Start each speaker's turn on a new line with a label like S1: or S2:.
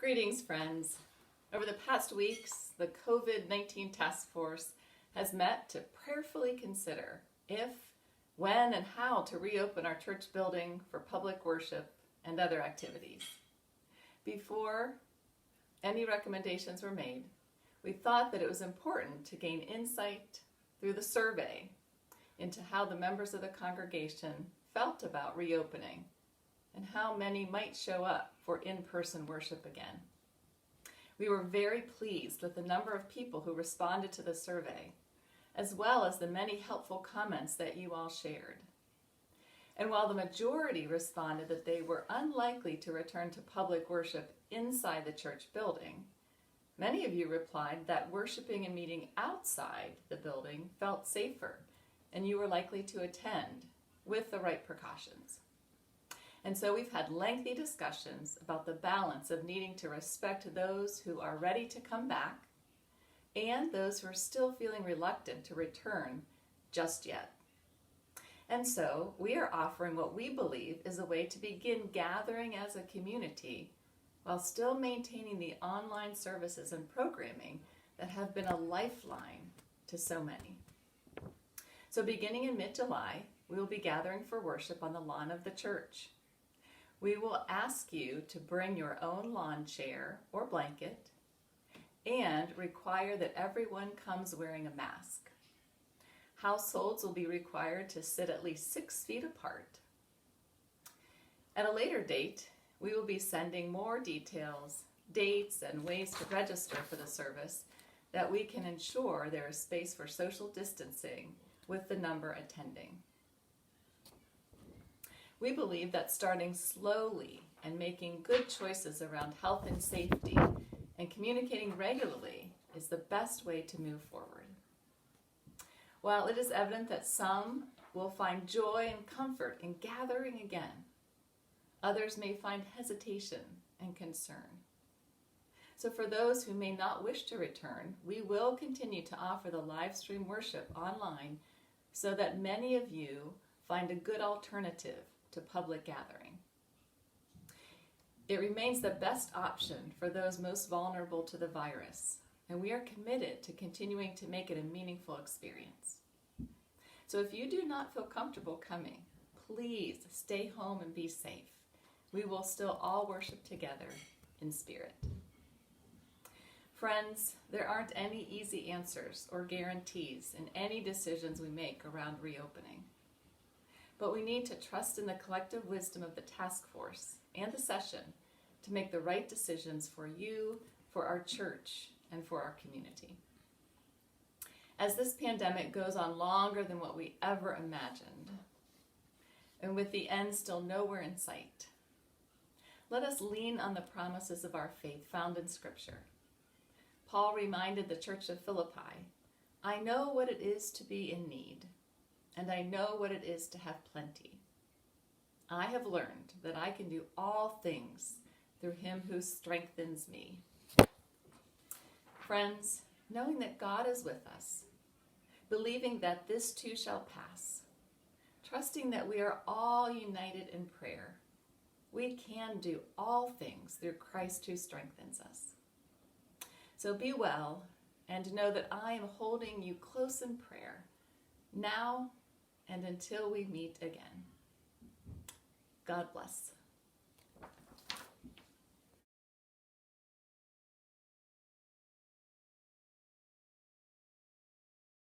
S1: Greetings, friends. Over the past weeks, the COVID-19 task force has met to prayerfully consider if, when, and how to reopen our church building for public worship and other activities. Before any recommendations were made, we thought that it was important to gain insight through the survey into how the members of the congregation felt about reopening and how many might show up for in-person worship again. We were very pleased with the number of people who responded to the survey, as well as the many helpful comments that you all shared. And while the majority responded that they were unlikely to return to public worship inside the church building, many of you replied that worshiping and meeting outside the building felt safer, and you were likely to attend with the right precautions. And so we've had lengthy discussions about the balance of needing to respect those who are ready to come back and those who are still feeling reluctant to return just yet. And so we are offering what we believe is a way to begin gathering as a community while still maintaining the online services and programming that have been a lifeline to so many. So beginning in mid-July, we will be gathering for worship on the lawn of the church. We will ask you to bring your own lawn chair or blanket and require that everyone comes wearing a mask. Households will be required to sit at least 6 feet apart. At a later date, we will be sending more details, dates, and ways to register for the service that we can ensure there is space for social distancing with the number attending. We believe that starting slowly and making good choices around health and safety and communicating regularly is the best way to move forward. While it is evident that some will find joy and comfort in gathering again, others may find hesitation and concern. So for those who may not wish to return, we will continue to offer the live stream worship online so that many of you find a good alternative to public gathering. It remains the best option for those most vulnerable to the virus, and we are committed to continuing to make it a meaningful experience. So if you do not feel comfortable coming, please stay home and be safe. We will still all worship together in spirit. Friends, there aren't any easy answers or guarantees in any decisions we make around reopening. But we need to trust in the collective wisdom of the task force and the session to make the right decisions for you, for our church, and for our community. As this pandemic goes on longer than what we ever imagined, and with the end still nowhere in sight, let us lean on the promises of our faith found in Scripture. Paul reminded the church of Philippi, "I know what it is to be in need, and I know what it is to have plenty. I have learned that I can do all things through him who strengthens me." Friends, knowing that God is with us, believing that this too shall pass, trusting that we are all united in prayer, we can do all things through Christ who strengthens us. So be well and know that I am holding you close in prayer now and until we meet again. God bless.